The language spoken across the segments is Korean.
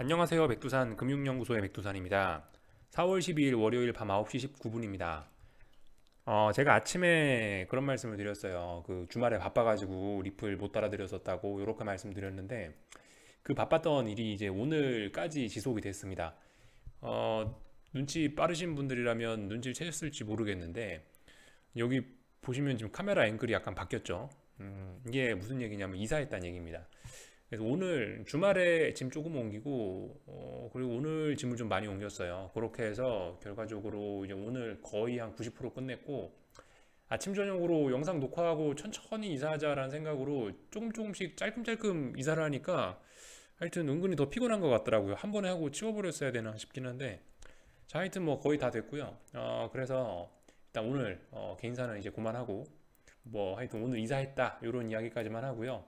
안녕하세요. 백두산 금융연구소의 백두산입니다. 4월 12일 월요일 밤 9시 19분입니다. 제가 아침에 그런 말씀을 드렸어요. 그 주말에 바빠가지고 리플 못 따라드렸었다고 이렇게 말씀드렸는데 그 바빴던 일이 이제 오늘까지 지속이 됐습니다. 눈치 빠르신 분들이라면 눈치를 채셨을지 모르겠는데 여기 보시면 지금 카메라 앵글이 약간 바뀌었죠. 이게 무슨 얘기냐면 이사했다는 얘기입니다. 그래서 오늘 주말에 짐 조금 옮기고 그리고 오늘 짐을 좀 많이 옮겼어요. 그렇게 해서 결과적으로 이제 오늘 거의 한 90% 끝냈고 아침 저녁으로 영상 녹화하고 천천히 이사하자라는 생각으로 조금 조금씩 짤끔짤끔 이사를 하니까 하여튼 은근히 더 피곤한 것 같더라고요. 한 번에 하고 치워버렸어야 되나 싶긴 한데 자, 하여튼 뭐 거의 다 됐고요. 그래서 일단 오늘 개인사는 이제 그만하고 뭐 하여튼 오늘 이사했다 이런 이야기까지만 하고요.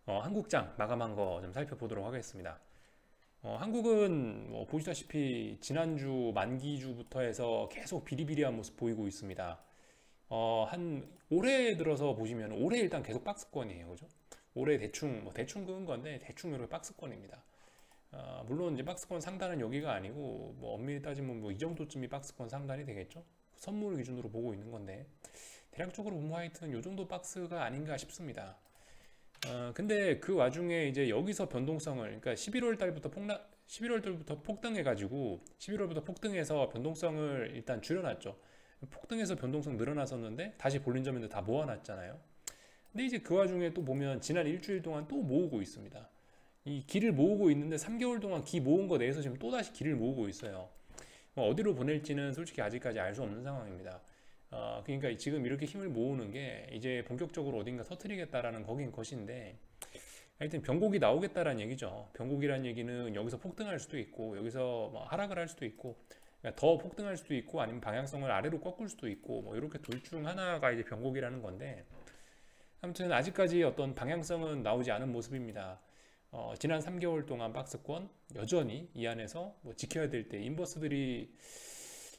한국장 마감한 거 좀 살펴보도록 하겠습니다. 한국은 뭐 보시다시피 지난주 만기주부터 해서 계속 비리비리한 모습 보이고 있습니다. 한 올해 들어서 보시면 올해 일단 계속 박스권이에요, 그죠? 올해 대충 뭐 대충 그은 건데 대충 이렇게 박스권입니다. 물론 이제 박스권 상단은 여기가 아니고 뭐 엄밀히 따지면 뭐 이 정도쯤이 박스권 상단이 되겠죠? 선물 기준으로 보고 있는 건데 대략적으로 보면 하여튼 요 정도 박스가 아닌가 싶습니다. 근데 그 와중에 이제 여기서 변동성을, 그러니까 11월 달부터 폭등해가지고 11월부터 폭등해서 변동성을 일단 줄여놨죠. 폭등해서 변동성 늘어났었는데 다시 볼린저밴드 다 모아놨잖아요. 근데 이제 그 와중에 또 보면 지난 일주일 동안 또 모으고 있습니다. 이 기를 모으고 있는데 3개월 동안 기 모은 거 내에서 지금 또 다시 기를 모으고 있어요. 어디로 보낼지는 솔직히 아직까지 알 수 없는 상황입니다. 그러니까 지금 이렇게 힘을 모으는 게 이제 본격적으로 어딘가 터트리겠다라는 거긴 것인데 하여튼 변곡이 나오겠다라는 얘기죠. 변곡이라는 얘기는 여기서 폭등할 수도 있고 여기서 뭐 하락을 할 수도 있고 그러니까 더 폭등할 수도 있고 아니면 방향성을 아래로 꺾을 수도 있고 뭐 이렇게 둘 중 하나가 이제 변곡이라는 건데 아무튼 아직까지 어떤 방향성은 나오지 않은 모습입니다. 지난 3개월 동안 박스권 여전히 이 안에서 뭐 지켜야 될 때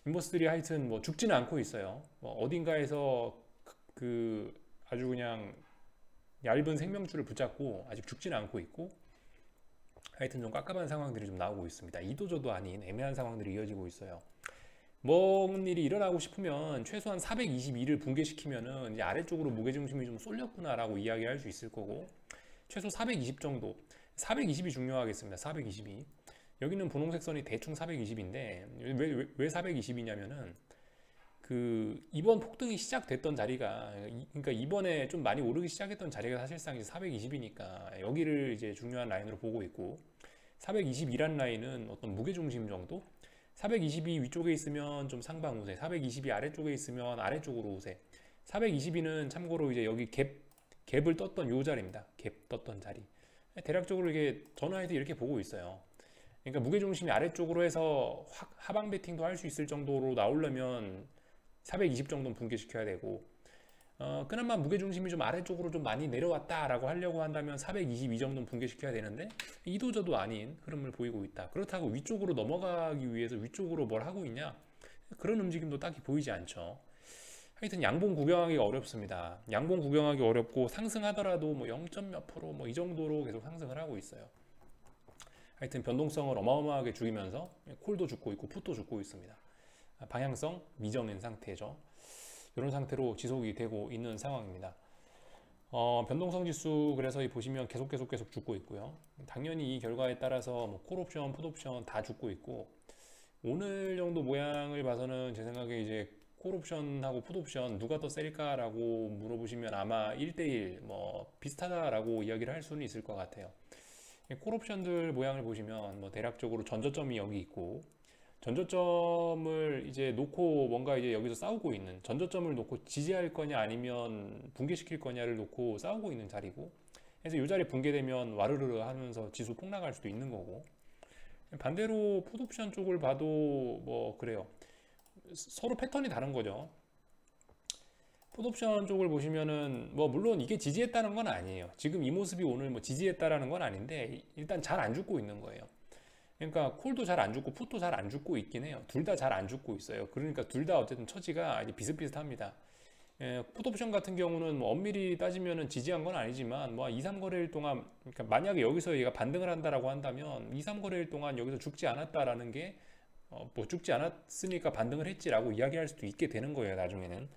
인버스들이 하여튼 뭐 죽지는 않고 있어요. 뭐 어딘가에서 그 아주 그냥 얇은 생명줄을 붙잡고 아직 죽지는 않고 있고 하여튼 좀 깝깝한 상황들이 좀 나오고 있습니다. 이도저도 아닌 애매한 상황들이 이어지고 있어요. 뭔 일이 일어나고 싶으면 최소한 422를 붕괴시키면은 이제 아래쪽으로 무게중심이 좀 쏠렸구나라고 이야기할 수 있을 거고 최소 420 정도 420이 중요하겠습니다. 420이 여기는 분홍색 선이 대충 420인데 왜 420이냐면은 그 이번 폭등이 시작됐던 자리가 그러니까 이번에 좀 많이 오르기 시작했던 자리가 사실상 이제 420이니까 여기를 이제 중요한 라인으로 보고 있고 422란 라인은 어떤 무게중심 정도 422 위쪽에 있으면 좀 상방 우세 422 아래쪽에 있으면 아래쪽으로 우세 422는 참고로 이제 여기 갭을 떴던 요 자리입니다. 갭 떴던 자리 대략적으로 이게 전화해서 이렇게 보고 있어요. 그러니까 무게중심이 아래쪽으로 해서 하방 베팅도 할 수 있을 정도로 나오려면 420 정도는 붕괴시켜야 되고 그나마 무게중심이 좀 아래쪽으로 좀 많이 내려왔다라고 하려고 한다면 422 정도는 붕괴시켜야 되는데 이도저도 아닌 흐름을 보이고 있다. 그렇다고 위쪽으로 넘어가기 위해서 위쪽으로 뭘 하고 있냐? 그런 움직임도 딱히 보이지 않죠. 하여튼 양봉 구경하기가 어렵습니다. 양봉 구경하기 어렵고 상승하더라도 뭐 0. 몇 프로 뭐 이 정도로 계속 상승을 하고 있어요. 하여튼 변동성을 어마어마하게 죽이면서 콜도 죽고 있고 풋도 죽고 있습니다. 방향성 미정인 상태죠. 이런 상태로 지속이 되고 있는 상황입니다. 변동성 지수 그래서 보시면 계속 죽고 있고요. 당연히 이 결과에 따라서 뭐 콜옵션, 풋옵션 다 죽고 있고 오늘 정도 모양을 봐서는 제 생각에 이제 콜옵션하고 풋옵션 누가 더 셀까라고 물어보시면 아마 1대1 뭐 비슷하다라고 이야기를 할 수는 있을 것 같아요. 콜옵션들 모양을 보시면 뭐 대략적으로 전저점이 여기 있고 전저점을 이제 놓고 뭔가 이제 여기서 싸우고 있는 전저점을 놓고 지지할 거냐 아니면 붕괴시킬 거냐를 놓고 싸우고 있는 자리고 그래서 이 자리 붕괴되면 와르르 하면서 지수 폭락할 수도 있는 거고 반대로 풋옵션 쪽을 봐도 뭐 그래요. 서로 패턴이 다른 거죠. 풋옵션 쪽을 보시면은 뭐 물론 이게 지지했다는 건 아니에요. 지금 이 모습이 오늘 뭐 지지했다라는 건 아닌데 일단 잘 안 죽고 있는 거예요. 그러니까 콜도 잘 안 죽고 풋도 잘 안 죽고 있긴 해요. 둘 다 잘 안 죽고 있어요. 그러니까 둘 다 어쨌든 처지가 이제 비슷비슷합니다. 풋옵션 같은 경우는 뭐 엄밀히 따지면은 지지한 건 아니지만 뭐 2, 3거래일 동안, 그러니까 만약에 여기서 얘가 반등을 한다라고 한다면 2, 3거래일 동안 여기서 죽지 않았다라는 게 뭐 죽지 않았으니까 반등을 했지라고 이야기할 수도 있게 되는 거예요, 나중에는.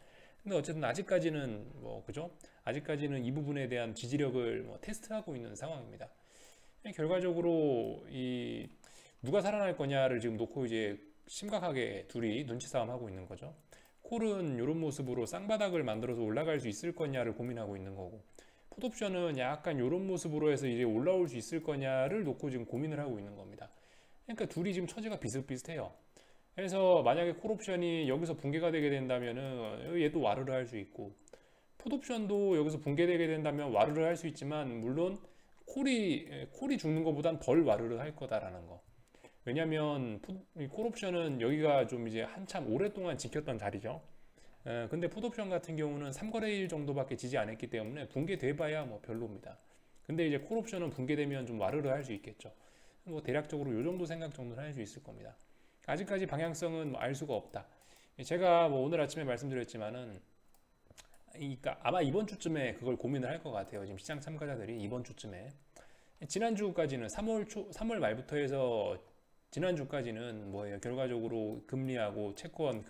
근데 어쨌든 아직까지는 뭐 그죠? 아직까지는 이 부분에 대한 지지력을 뭐 테스트하고 있는 상황입니다. 결과적으로 이 누가 살아날 거냐를 지금 놓고 이제 심각하게 둘이 눈치 싸움 하고 있는 거죠. 콜은 이런 모습으로 쌍바닥을 만들어서 올라갈 수 있을 거냐를 고민하고 있는 거고, 풋옵션은 약간 이런 모습으로 해서 이제 올라올 수 있을 거냐를 놓고 지금 고민을 하고 있는 겁니다. 그러니까 둘이 지금 처지가 비슷비슷해요. 그래서 만약에 콜옵션이 여기서 붕괴가 되게 된다면은 얘도 와르르 할 수 있고, 풋옵션도 여기서 붕괴되게 된다면 와르르 할 수 있지만, 물론 콜이 죽는 것보단 덜 와르르 할 거다라는 거. 왜냐면 콜옵션은 여기가 좀 이제 한참 오랫동안 지켰던 자리죠. 근데 풋옵션 같은 경우는 3거래일 정도밖에 지지 않았기 때문에 붕괴돼봐야 뭐 별로입니다. 근데 이제 콜옵션은 붕괴되면 좀 와르르 할 수 있겠죠. 뭐 대략적으로 이 정도 생각 정도는 할 수 있을 겁니다. 아직까지 방향성은 뭐알 수가 없다. 제가 뭐 오늘 아침에 말씀드렸지만은, 그러니까 아마 이번 주쯤에 그걸 고민을 할 것 같아요. 지금 시장 참가자들이 이번 주쯤에. 지난주까지는 3월 말부터 해서 지난주까지는 뭐예요? 결과적으로 금리하고 채권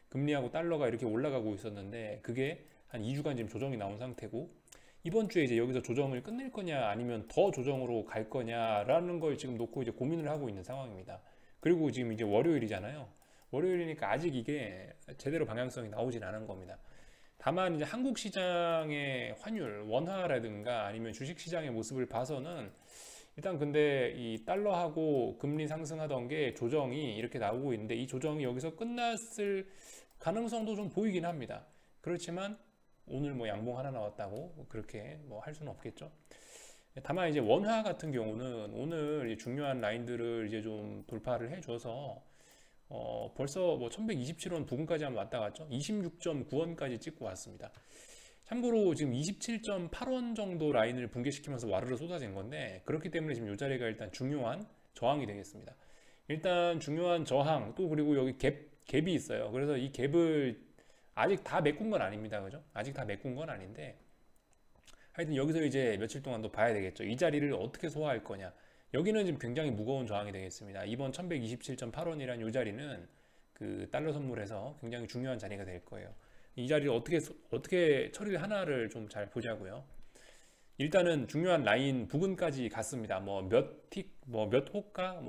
금리하고 달러가 이렇게 올라가고 있었는데, 그게 한 2주간 지금 조정이 나온 상태고, 이번 주에 이제 여기서 조정을 끝낼 거냐 아니면 더 조정으로 갈 거냐라는 걸 지금 놓고 이제 고민을 하고 있는 상황입니다. 그리고 지금 이제 월요일이잖아요. 월요일이니까 아직 이게 제대로 방향성이 나오진 않은 겁니다. 다만 이제 한국 시장의 환율, 원화라든가 아니면 주식 시장의 모습을 봐서는 일단 근데 이 달러하고 금리 상승하던 게 조정이 이렇게 나오고 있는데, 이 조정이 여기서 끝났을 가능성도 좀 보이긴 합니다. 그렇지만 오늘 뭐 양봉 하나 나왔다고 그렇게 뭐 할 수는 없겠죠. 다만 이제 원화 같은 경우는 오늘 중요한 라인들을 이제 좀 돌파를 해줘서 벌써 뭐 1127원 부근까지 한번 왔다 갔죠. 26.9원까지 찍고 왔습니다. 참고로 지금 27.8원 정도 라인을 붕괴시키면서 와르르 쏟아진 건데, 그렇기 때문에 지금 이 자리가 일단 중요한 저항이 되겠습니다. 일단 중요한 저항, 또 그리고 여기 갭이 있어요. 그래서 이 갭을 아직 다 메꾼 건 아닙니다. 그죠? 아직 다 메꾼 건 아닌데, 하여튼 여기서 이제 며칠 동안 또 봐야 되겠죠. 이 자리를 어떻게 소화할 거냐. 여기는 지금 굉장히 무거운 저항이 되겠습니다. 이번 1127.8원이라는 이 자리는 그 달러 선물에서 굉장히 중요한 자리가 될 거예요. 이 자리를 어떻게 처리를 하나를 좀 잘 보자고요. 일단은 중요한 라인 부근까지 갔습니다. 뭐 몇 호가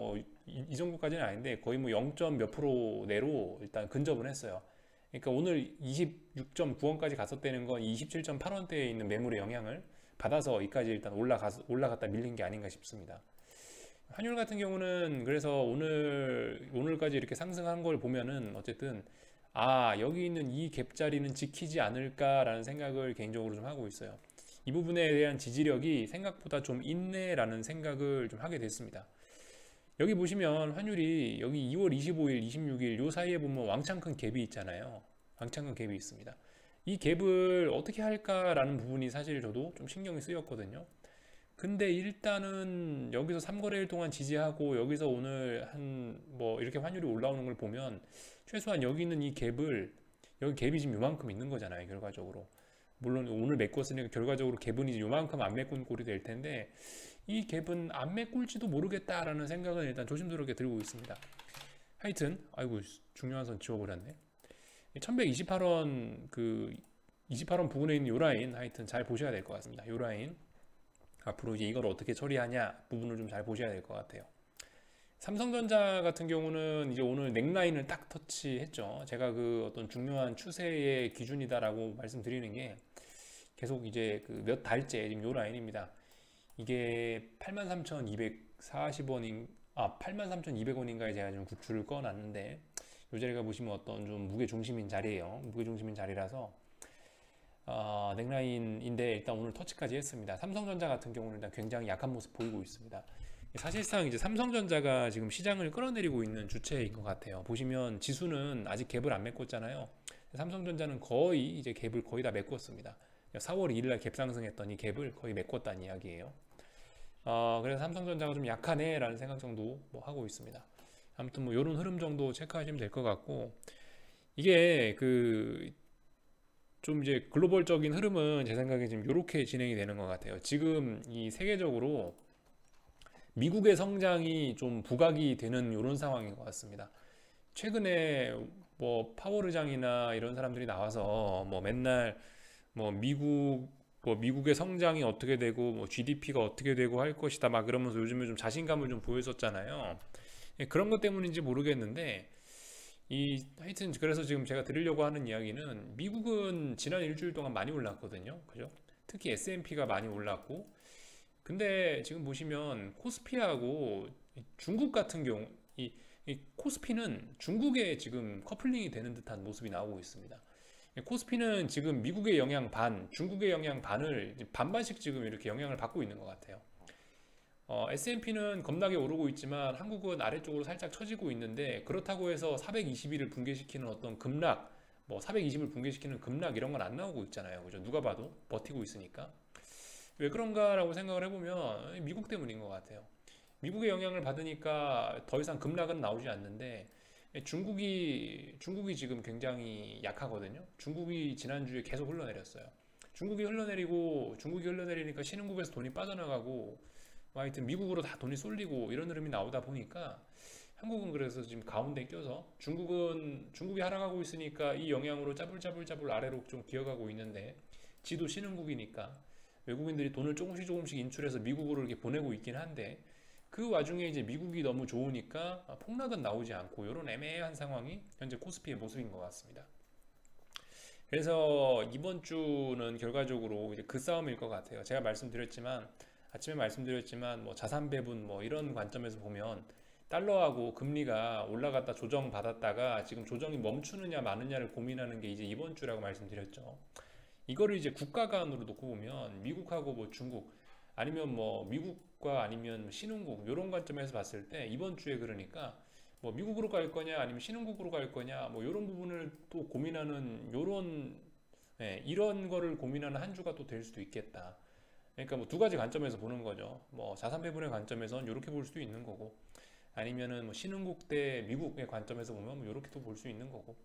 이 정도까지는 아닌데 거의 뭐 0. 몇 프로 내로 일단 근접은 했어요. 그러니까 오늘 26.9원까지 갔었다는 건 27.8원대에 있는 매물의 영향을 받아서 여기까지 일단 올라갔다 밀린 게 아닌가 싶습니다. 환율 같은 경우는 그래서 오늘까지 이렇게 상승한 걸 보면은 어쨌든 여기 있는 이 갭자리는 지키지 않을까라는 생각을 개인적으로 좀 하고 있어요. 이 부분에 대한 지지력이 생각보다 좀 있네라는 생각을 좀 하게 됐습니다. 여기 보시면 환율이 여기 2월 25일, 26일 요 사이에 보면 왕창 큰 갭이 있잖아요. 왕창 큰 갭이 있습니다. 이 갭을 어떻게 할까라는 부분이 사실 저도 좀 신경이 쓰였거든요. 근데 일단은 여기서 3거래일 동안 지지하고 여기서 오늘 뭐 이렇게 환율이 올라오는 걸 보면 최소한 여기 있는 이 갭을, 여기 갭이 지금 요만큼 있는 거잖아요, 결과적으로. 물론 오늘 메꿨으니까 결과적으로 갭은 이제 요만큼 안 메꾼 꼴이 될 텐데, 이 갭은 안 메꿀지도 모르겠다라는 생각은 일단 조심스럽게 들고 있습니다. 하여튼 아이고 중요한 선 지워버렸네. 1128원 28원 부근에 있는 요 라인 하여튼 잘 보셔야 될 것 같습니다. 요 라인 앞으로 이제 이걸 어떻게 처리하냐 부분을 좀 잘 보셔야 될 것 같아요. 삼성전자 같은 경우는 이제 오늘 넥라인을 딱 터치했죠. 제가 그 어떤 중요한 추세의 기준이다라고 말씀드리는 게 계속 이제 그 몇 달째 지금 요 라인입니다. 이게 83,240원인 83,200원인가에 제가 좀 줄을 꺼놨는데, 요 자리가 보시면 어떤 좀 무게중심인 자리예요. 무게중심인 자리라서 넥라인인데 일단 오늘 터치까지 했습니다. 삼성전자 같은 경우는 일단 굉장히 약한 모습 보이고 있습니다. 사실상 이제 삼성전자가 지금 시장을 끌어내리고 있는 주체인 것 같아요. 보시면 지수는 아직 갭을 안 메꿨잖아요. 삼성전자는 거의 이제 갭을 거의 다 메꿨습니다. 4월 2일날 갭 상승했던 이 갭을 거의 메꿨다는 이야기예요. 그래서 삼성전자가 좀 약하네 라는 생각 정도 뭐 하고 있습니다. 아무튼 뭐 요런 흐름 정도 체크하시면 될 것 같고, 이게 그 좀 이제 글로벌적인 흐름은 제 생각에 지금 이렇게 진행이 되는 것 같아요. 지금 이 세계적으로 미국의 성장이 좀 부각이 되는 이런 상황인 것 같습니다. 최근에 뭐 파워르장이나 이런 사람들이 나와서 뭐 맨날 뭐 미국의 성장이 어떻게 되고 뭐 GDP가 어떻게 되고 할 것이다 막 그러면서 요즘에 좀 자신감을 좀 보였었잖아요. 예, 그런 것 때문인지 모르겠는데 이 하여튼 그래서 지금 제가 드리려고 하는 이야기는 미국은 지난 일주일 동안 많이 올랐거든요. 그죠? 특히 S&P가 많이 올랐고 근데 지금 보시면 코스피하고 중국 같은 경우 이 코스피는 중국에 지금 커플링이 되는 듯한 모습이 나오고 있습니다. 코스피는 지금 미국의 영향 반, 중국의 영향 반을 반반씩 지금 이렇게 영향을 받고 있는 것 같아요. S&P는 겁나게 오르고 있지만 한국은 아래쪽으로 살짝 처지고 있는데 그렇다고 해서 420일을 붕괴시키는 어떤 급락, 뭐 420을 붕괴시키는 급락 이런 건 안 나오고 있잖아요. 그죠? 누가 봐도 버티고 있으니까. 왜 그런가라고 생각을 해보면 미국 때문인 것 같아요. 미국의 영향을 받으니까 더 이상 급락은 나오지 않는데 중국이 지금 굉장히 약하거든요. 중국이 지난주에 계속 흘러내렸어요. 중국이 흘러내리니까 신흥국에서 돈이 빠져나가고 하여튼 미국으로 다 돈이 쏠리고 이런 흐름이 나오다 보니까 한국은 그래서 지금 가운데 껴서 중국이 하락하고 있으니까 이 영향으로 짜불짜불 아래로 좀 기어가고 있는데 지도 신흥국이니까 외국인들이 돈을 조금씩 인출해서 미국으로 이렇게 보내고 있긴 한데 그 와중에 이제 미국이 너무 좋으니까 폭락은 나오지 않고 이런 애매한 상황이 현재 코스피의 모습인 것 같습니다. 그래서 이번 주는 결과적으로 이제 그 싸움일 것 같아요. 제가 아침에 말씀드렸지만 뭐 자산 배분 뭐 이런 관점에서 보면 달러하고 금리가 올라갔다 조정받았다가 지금 조정이 멈추느냐 마느냐를 고민하는 게 이제 이번 주라고 말씀드렸죠. 이거를 이제 국가 간으로 놓고 보면 미국하고 뭐 중국 아니면 뭐 미국과 아니면 신흥국 이런 관점에서 봤을 때 이번 주에 그러니까 뭐 미국으로 갈 거냐 아니면 신흥국으로 갈 거냐 뭐 이런 부분을 또 고민하는 요런 이런 거를 고민하는 한 주가 또 될 수도 있겠다. 그러니까 뭐 두 가지 관점에서 보는 거죠. 뭐 자산 배분의 관점에서는 이렇게 볼 수도 있는 거고 아니면은 뭐 신흥국 대 미국의 관점에서 보면 뭐 이렇게 또 볼 수 있는 거고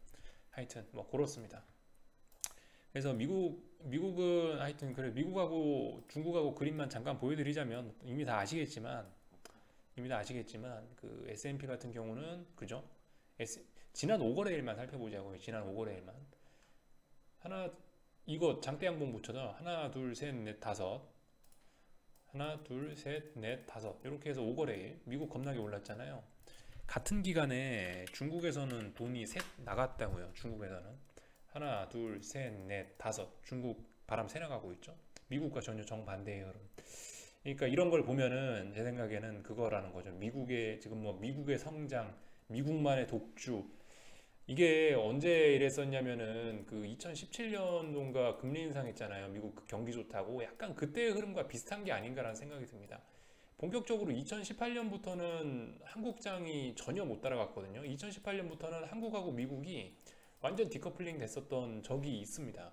하여튼 뭐 그렇습니다. 그래서 미국은 하여튼 그래 미국하고 중국하고 그림만 잠깐 보여드리자면 이미 다 아시겠지만 그 S&P 같은 경우는 그죠? 지난 5거래일만 살펴보자고요. 지난 5거래일만 하나 이거 장대 양봉 붙여서 하나 둘 셋 넷 다섯 하나 둘 셋 넷 다섯 이렇게 해서 5거래일 미국 겁나게 올랐잖아요. 같은 기간에 중국에서는 돈이 셋 나갔다고요. 중국에서는 하나, 둘, 셋, 넷, 다섯. 중국 바람 새 나가고 있죠. 미국과 전혀 정반대의 흐름. 그러니까 이런 걸 보면은 제 생각에는 그거라는 거죠. 미국의 지금 뭐 미국의 성장, 미국만의 독주. 이게 언제 이랬었냐면은 그 2017년도인가 금리 인상했잖아요. 미국 그 경기 좋다고. 약간 그때의 흐름과 비슷한 게 아닌가라는 생각이 듭니다. 본격적으로 2018년부터는 한국장이 전혀 못 따라갔거든요. 2018년부터는 한국하고 미국이 완전 디커플링 됐었던 적이 있습니다.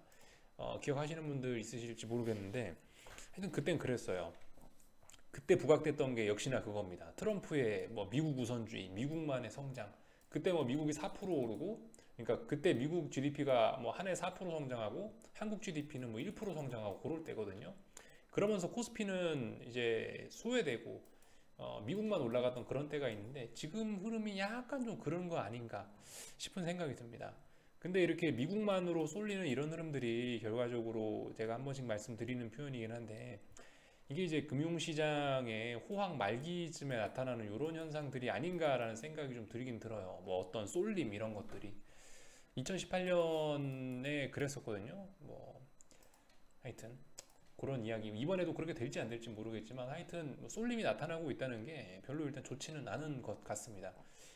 기억하시는 분들 있으실지 모르겠는데 하여튼 그땐 그랬어요. 그때 부각됐던 게 역시나 그겁니다. 트럼프의 뭐 미국 우선주의, 미국만의 성장. 그때 뭐 미국이 4% 오르고 그러니까 그때 미국 GDP가 뭐 한 해 4% 성장하고 한국 GDP는 뭐 1% 성장하고 그럴 때거든요. 그러면서 코스피는 이제 소외되고 미국만 올라갔던 그런 때가 있는데 지금 흐름이 약간 좀 그런 거 아닌가 싶은 생각이 듭니다. 근데 이렇게 미국만으로 쏠리는 이런 흐름들이 결과적으로 제가 한 번씩 말씀드리는 표현이긴 한데 이게 이제 금융시장의 호황 말기쯤에 나타나는 이런 현상들이 아닌가라는 생각이 좀 들긴 들어요. 뭐 어떤 쏠림 이런 것들이 2018년에 그랬었거든요. 뭐 하여튼 그런 이야기 이번에도 그렇게 될지 안 될지 모르겠지만 하여튼 뭐 쏠림이 나타나고 있다는 게 별로 일단 좋지는 않은 것 같습니다.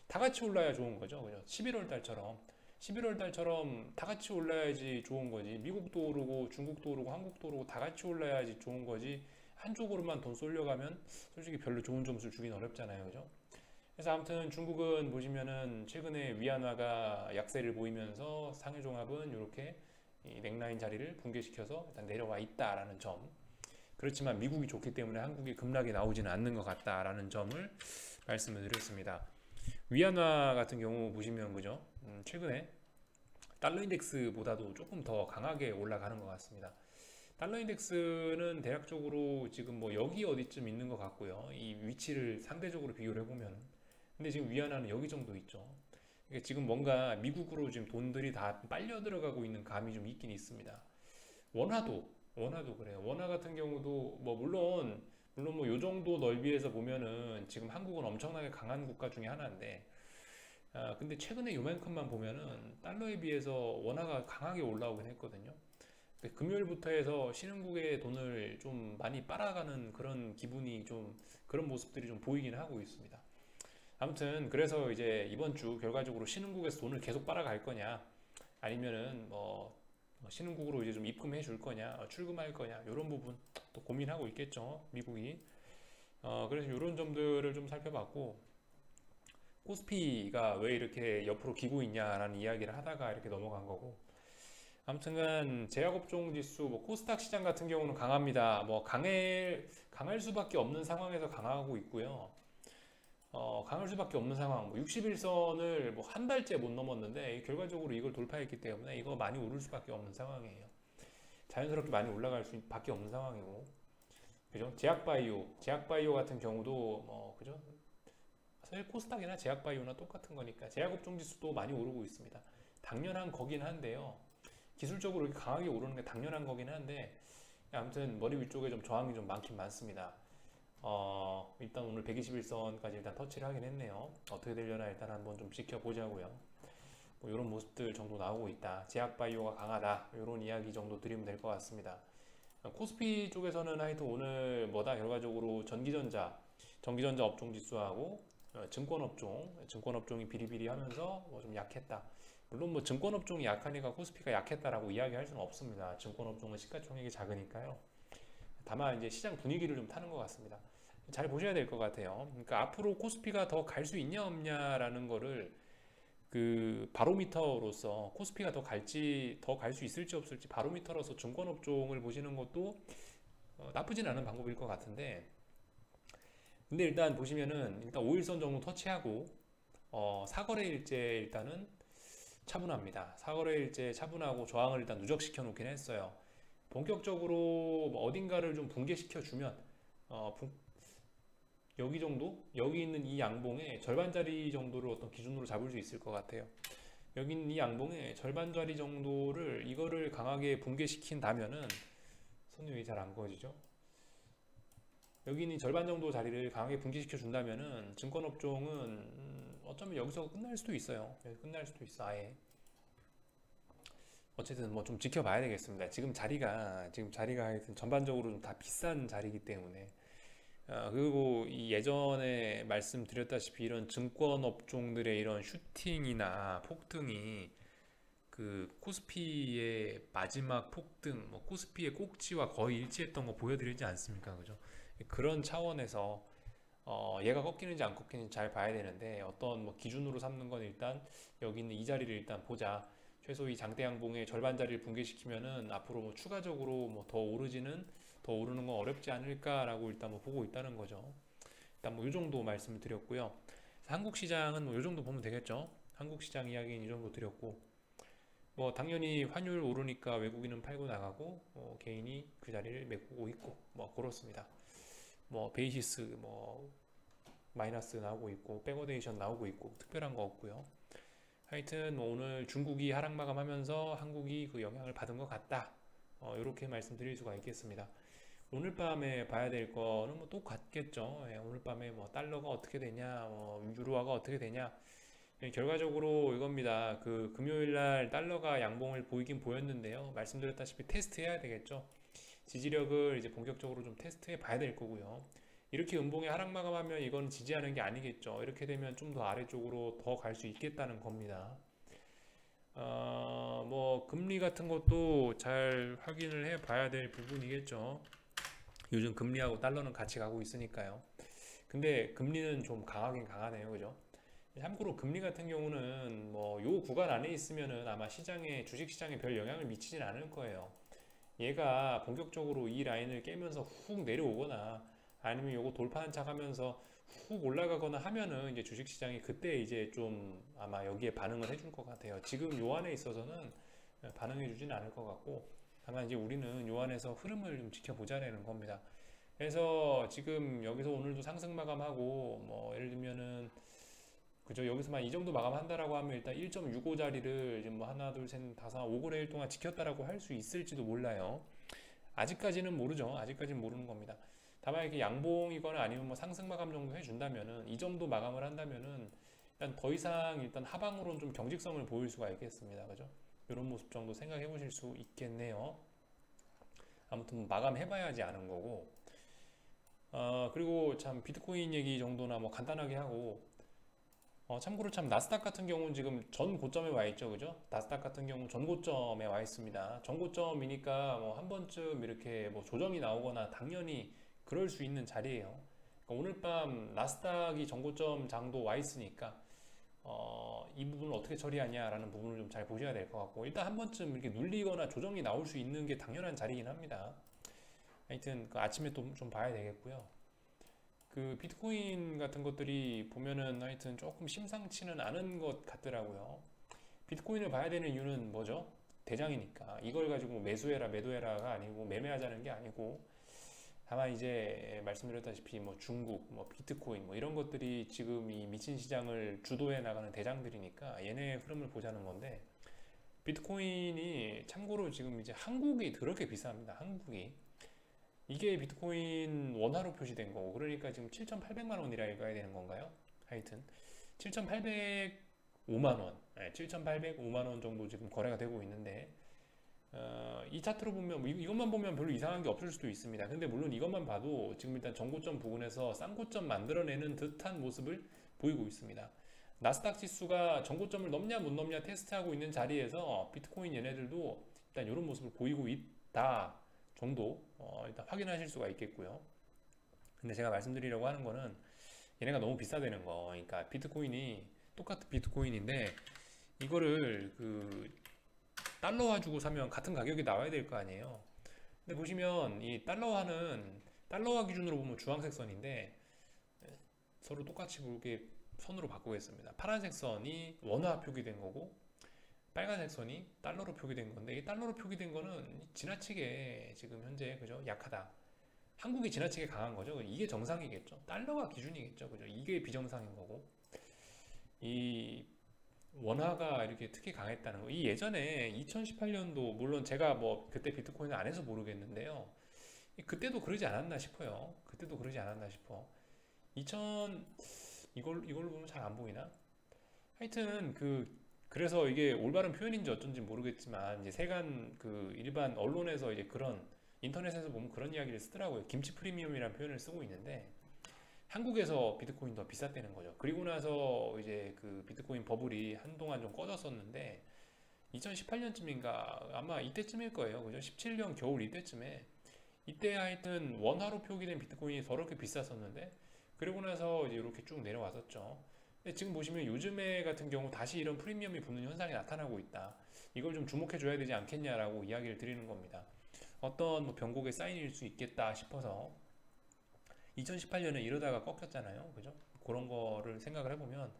다 같이 올라야 좋은 거죠. 그죠? 11월 달처럼 다 같이 올라야지 좋은 거지. 미국도 오르고 중국도 오르고 한국도 오르고 다 같이 올라야지 좋은 거지. 한쪽으로만 돈 쏠려가면 솔직히 별로 좋은 점수를 주긴 어렵잖아요. 그죠? 그래서 아무튼 중국은 보시면은 최근에 위안화가 약세를 보이면서 상해종합은 이렇게 이 넥라인 자리를 붕괴시켜서 일단 내려와 있다라는 점. 그렇지만 미국이 좋기 때문에 한국이 급락이 나오지는 않는 것 같다라는 점을 말씀을 드렸습니다. 위안화 같은 경우 보시면 그죠? 최근에 달러 인덱스보다도 조금 더 강하게 올라가는 것 같습니다. 달러 인덱스는 대략적으로 지금 뭐 여기 어디쯤 있는 것 같고요. 이 위치를 상대적으로 비교를 해보면, 근데 지금 위안화는 여기 정도 있죠. 그러니까 지금 뭔가 미국으로 지금 돈들이 다 빨려 들어가고 있는 감이 좀 있긴 있습니다. 원화도 그래요. 원화 같은 경우도 뭐 물론 뭐 요 정도 넓이에서 보면은 지금 한국은 엄청나게 강한 국가 중에 하나인데, 근데 최근에 요만큼만 보면은 달러에 비해서 원화가 강하게 올라오긴 했거든요. 금요일부터 해서 신흥국의 돈을 좀 많이 빨아가는 그런 기분이 좀, 그런 모습들이 좀 보이긴 하고 있습니다. 아무튼 그래서 이제 이번 주 결과적으로 신흥국에서 돈을 계속 빨아갈 거냐, 아니면은 뭐 신흥국으로 이제 좀 입금해 줄 거냐, 출금할 거냐, 이런 부분 또 고민하고 있겠죠, 미국이. 그래서 이런 점들을 좀 살펴봤고, 코스피가 왜 이렇게 옆으로 기고 있냐라는 이야기를 하다가 이렇게 넘어간 거고, 아무튼간 제약업종 지수, 뭐 코스닥 시장 같은 경우는 강합니다. 뭐 강할 수밖에 없는 상황에서 강하고 있고요. 강할 수밖에 없는 상황. 뭐 61선을 뭐 한 달째 못 넘었는데 결과적으로 이걸 돌파했기 때문에 이거 많이 오를 수밖에 없는 상황이에요. 자연스럽게 많이 올라갈 수밖에 없는 상황이고, 그죠? 제약바이오 같은 경우도 뭐 그죠? 사실 코스닥이나 제약바이오나 똑같은 거니까 제약업종 지수도 많이 오르고 있습니다. 당연한 거긴 한데요. 기술적으로 이렇게 강하게 오르는 게 당연한 거긴 한데, 아무튼 머리 위쪽에 좀 저항이 좀 많긴 많습니다. 일단 오늘 121선까지 일단 터치를 하긴 했네요. 어떻게 되려나 일단 한번 좀 지켜보자고요. 뭐 이런 모습들 정도 나오고 있다. 제약바이오가 강하다. 이런 이야기 정도 드리면 될 것 같습니다. 코스피 쪽에서는 하여튼 오늘 뭐다 결과적으로 전기전자 업종 지수하고 증권업종이 비리비리하면서 뭐 좀 약했다. 물론 뭐 증권업종이 약하니까 코스피가 약했다라고 이야기할 수는 없습니다. 증권업종은 시가총액이 작으니까요. 다만 이제 시장 분위기를 좀 타는 것 같습니다. 잘 보셔야 될 것 같아요. 그러니까 앞으로 코스피가 더 갈 수 있냐 없냐라는 거를 그 바로미터로서, 코스피가 더 갈 수 있을지 없을지 바로미터로서 증권업종을 보시는 것도 나쁘진 않은 방법일 것 같은데, 근데 일단 보시면은 일단 5일선 정도 터치하고 사거래일째 일단은 차분합니다. 사거래일째 차분하고 저항을 일단 누적시켜 놓긴 했어요. 본격적으로 뭐 어딘가를 좀 붕괴시켜 주면 여기 정도? 여기 있는 이 양봉의 절반짜리 정도를 어떤 기준으로 잡을 수 있을 것 같아요. 여기 있는 이 양봉의 절반짜리 정도를, 이거를 강하게 붕괴시킨다면은, 손이 왜 잘 안 그어지죠? 여기 있는 절반 정도 자리를 강하게 붕괴시켜 준다면은 증권업종은 어쩌면 여기서 끝날 수도 있어요. 여기 끝날 수도 있어, 아예. 어쨌든 뭐 좀 지켜봐야 되겠습니다. 지금 자리가 하여튼 전반적으로 좀 다 비싼 자리이기 때문에. 그리고 이 예전에 말씀드렸다시피 이런 증권 업종들의 이런 슈팅이나 폭등이 그 코스피의 마지막 폭등, 뭐 코스피의 꼭지와 거의 일치했던 거 보여드리지 않습니까? 그죠? 그런 차원에서 얘가 꺾이는지 안 꺾이는지 잘 봐야 되는데, 어떤 뭐 기준으로 삼는 건 일단 여기 있는 이 자리를 일단 보자. 최소 이 장대 양봉의 절반 자리를 붕괴시키면은 앞으로 뭐 추가적으로 뭐 더 오르는 건 어렵지 않을까라고 일단 뭐 보고 있다는 거죠. 일단 뭐 이 정도 말씀을 드렸고요. 한국 시장은 뭐 이 정도 보면 되겠죠. 한국 시장 이야기는 이 정도 드렸고, 뭐 당연히 환율 오르니까 외국인은 팔고 나가고, 개인이 그 자리를 메꾸고 있고, 뭐 그렇습니다. 뭐 베이시스 뭐 마이너스 나오고 있고, 백워데이션 나오고 있고, 특별한 거 없고요. 하여튼 뭐 오늘 중국이 하락 마감하면서 한국이 그 영향을 받은 것 같다. 이렇게 말씀드릴 수가 있겠습니다. 오늘 밤에 봐야 될 거는 뭐 똑같겠죠. 예, 오늘 밤에 뭐 달러가 어떻게 되냐, 유로화가 어떻게 되냐. 예, 결과적으로 이겁니다. 그 금요일 날 달러가 양봉을 보이긴 보였는데요. 말씀드렸다시피 테스트 해야 되겠죠. 지지력을 이제 본격적으로 좀 테스트해 봐야 될 거고요. 이렇게 음봉이 하락 마감하면 이건 지지하는 게 아니겠죠. 이렇게 되면 좀 더 아래쪽으로 더 갈 수 있겠다는 겁니다. 뭐 금리 같은 것도 잘 확인을 해 봐야 될 부분이겠죠. 요즘 금리하고 달러는 같이 가고 있으니까요. 근데 금리는 좀 강하긴 강하네요. 그죠? 참고로 금리 같은 경우는 뭐 요 구간 안에 있으면은 아마 주식 시장에 별 영향을 미치진 않을 거예요. 얘가 본격적으로 이 라인을 깨면서 훅 내려오거나, 아니면 요거 돌파 한착 하면서 훅 올라가거나 하면은 이제 주식시장이 그때 이제 좀 아마 여기에 반응을 해줄 것 같아요. 지금 요 안에 있어서는 반응해 주진 않을 것 같고, 다만 이제 우리는 요 안에서 흐름을 좀 지켜보자라는 겁니다. 그래서 지금 여기서 오늘도 상승 마감하고, 뭐 예를 들면은 그죠, 여기서만 이 정도 마감한다라고 하면 일단 1.65자리를 지금 뭐 하나 둘 셋 다섯 5거래일 동안 지켰다라고 할 수 있을지도 몰라요. 아직까지는 모르죠. 아직까지는 모르는 겁니다. 다만 이렇게 양봉이거나 아니면 뭐 상승 마감 정도 해준다면은, 이 정도 마감을 한다면은 일단 더 이상 일단 하방으로는 좀 경직성을 보일 수가 있겠습니다. 그죠? 이런 모습 정도 생각해 보실 수 있겠네요. 아무튼 마감해봐야지 아는 거고. 그리고 참 비트코인 얘기 정도나 뭐 간단하게 하고, 참고로 참 나스닥 같은 경우는 지금 전 고점에 와 있죠, 그죠? 나스닥 같은 경우 전 고점에 와 있습니다. 전 고점이니까 뭐 한 번쯤 이렇게 뭐 조정이 나오거나 당연히 그럴 수 있는 자리예요. 그러니까 오늘 밤 나스닥이 전 고점 장도 와 있으니까 이 부분을 어떻게 처리하냐라는 부분을 좀 잘 보셔야 될 것 같고, 일단 한 번쯤 이렇게 눌리거나 조정이 나올 수 있는 게 당연한 자리긴 합니다. 하여튼 그 아침에 또 좀 봐야 되겠고요. 그 비트코인 같은 것들이 보면은 하여튼 조금 심상치는 않은 것 같더라고요. 비트코인을 봐야 되는 이유는 뭐죠? 대장이니까. 이걸 가지고 매수해라 매도해라가 아니고, 매매하자는 게 아니고, 다만 이제 말씀드렸다시피 뭐 중국, 뭐 비트코인 뭐 이런 것들이 지금 이 미친 시장을 주도해 나가는 대장들이니까 얘네의 흐름을 보자는 건데, 비트코인이 참고로 지금 이제 한국이 그렇게 비쌉니다. 한국이. 이게 비트코인 원화로 표시된 거고, 그러니까 지금 7,800만 원이라 읽어야 되는 건가요? 하여튼 7,805만 원, 7,805만 원 정도 지금 거래가 되고 있는데, 이 차트로 보면 뭐 이것만 보면 별로 이상한 게 없을 수도 있습니다. 근데 물론 이것만 봐도 지금 일단 전고점 부근에서 쌍고점 만들어내는 듯한 모습을 보이고 있습니다. 나스닥 지수가 전고점을 넘냐 못 넘냐 테스트하고 있는 자리에서 비트코인 얘네들도 일단 이런 모습을 보이고 있다 정도 일단 확인하실 수가 있겠고요. 근데 제가 말씀드리려고 하는 거는 얘네가 너무 비싸다는 거. 그러니까 비트코인이 똑같은 비트코인인데 이거를 그 달러화 주고 사면 같은 가격이 나와야 될 거 아니에요. 근데 보시면 이 달러화 기준으로 보면 주황색 선인데, 서로 똑같이 이렇게 선으로 바꾸겠습니다. 파란색 선이 원화 표기된 거고, 빨간색 선이 달러로 표기된 건데, 이 달러로 표기된 거는 지나치게 지금 현재 그죠, 약하다. 한국이 지나치게 강한 거죠. 이게 정상이겠죠. 달러가 기준이겠죠. 그죠? 이게 비정상인 거고, 이 원화가 이렇게 특히 강했다는 거. 이 예전에 2018년도, 물론 제가 뭐 그때 비트코인을 안 해서 모르겠는데요. 그때도 그러지 않았나 싶어요. 그때도 그러지 않았나 싶어. 2000 이걸로 보면 잘 안 보이나? 하여튼 그래서 이게 올바른 표현인지 어쩐지 모르겠지만, 이제 세간 그 일반 언론에서 이제 그런, 인터넷에서 보면 그런 이야기를 쓰더라고요. 김치 프리미엄이라는 표현을 쓰고 있는데, 한국에서 비트코인 더 비쌌다는 거죠. 그리고 나서 이제 그 비트코인 버블이 한동안 좀 꺼졌었는데, 2018년쯤인가 아마 이때쯤일 거예요. 그죠? 17년 겨울 이때쯤에, 이때 하여튼 원화로 표기된 비트코인이 더럽게 비쌌었는데, 그리고 나서 이제 이렇게 쭉 내려왔었죠. 근데 지금 보시면 요즘에 같은 경우 다시 이런 프리미엄이 붙는 현상이 나타나고 있다. 이걸 좀 주목해 줘야 되지 않겠냐라고 이야기를 드리는 겁니다. 어떤 뭐 변곡의 사인일 수 있겠다 싶어서. 2018년에 이러다가 꺾였잖아요. 그죠? 그런 거를 생각을 해보면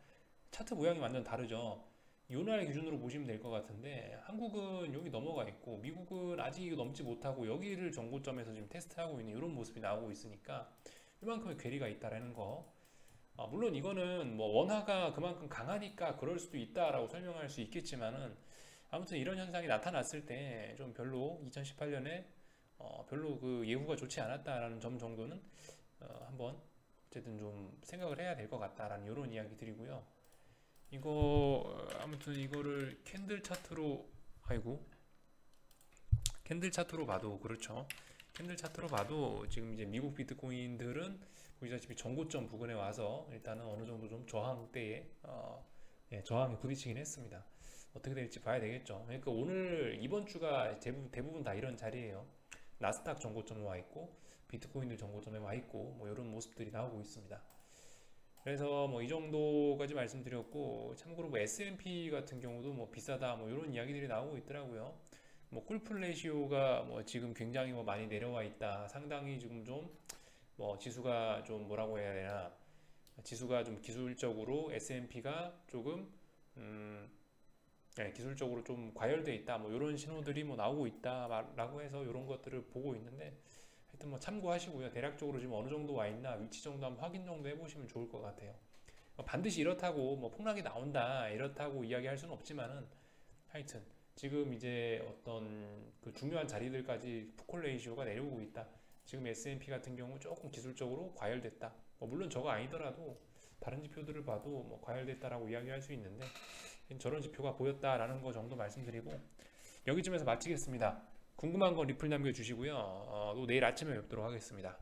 차트 모양이 완전 다르죠. 요 나라의 기준으로 보시면 될 것 같은데, 한국은 여기 넘어가 있고 미국은 아직 이거 넘지 못하고 여기를 정고점에서 지금 테스트하고 있는 이런 모습이 나오고 있으니까 이만큼의 괴리가 있다라는 거. 물론 이거는 뭐 원화가 그만큼 강하니까 그럴 수도 있다라고 설명할 수 있겠지만은, 아무튼 이런 현상이 나타났을 때 좀 별로 2018년에 별로 그 예후가 좋지 않았다라는 점 정도는 한번 어쨌든 좀 생각을 해야 될 것 같다라는 이런 이야기 드리고요. 이거 아무튼 이거를 캔들 차트로, 아이고, 캔들 차트로 봐도 그렇죠. 캔들 차트로 봐도 지금 이제 미국 비트코인들은 보시다시피 전고점 부근에 와서 일단은 어느 정도 좀 저항대에 저항에 부딪히긴 했습니다. 어떻게 될지 봐야 되겠죠. 그러니까 오늘 이번 주가 대부분 다 이런 자리예요. 나스닥 전고점에 와 있고 비트코인도 전고점에 와 있고 뭐 이런 모습들이 나오고 있습니다. 그래서 뭐 이 정도까지 말씀드렸고, 참고로 뭐 S&P 같은 경우도 뭐 비싸다 뭐 이런 이야기들이 나오고 있더라고요. 뭐 꿀풀 레시오가 뭐 지금 굉장히 뭐 많이 내려와 있다. 상당히 지금 좀 뭐 지수가 좀 뭐라고 해야 되나, 지수가 좀 기술적으로 S&P가 조금 기술적으로 좀 과열돼 있다, 뭐 이런 신호들이 뭐 나오고 있다라고 해서 이런 것들을 보고 있는데, 하여튼 뭐 참고하시고요. 대략적으로 지금 어느 정도 와 있나 위치 정도 한번 확인 정도 해보시면 좋을 것 같아요. 반드시 이렇다고 뭐 폭락이 나온다 이렇다고 이야기할 수는 없지만은, 하여튼 지금 이제 어떤 그 중요한 자리들까지 푸콜 레이시오가 내려오고 있다. 지금 S&P 같은 경우 조금 기술적으로 과열됐다. 물론 저거 아니더라도 다른 지표들을 봐도 뭐 과열됐다라고 이야기할 수 있는데, 저런 지표가 보였다라는 거 정도 말씀드리고 여기쯤에서 마치겠습니다. 궁금한 건 리플 남겨주시고요. 또 내일 아침에 뵙도록 하겠습니다.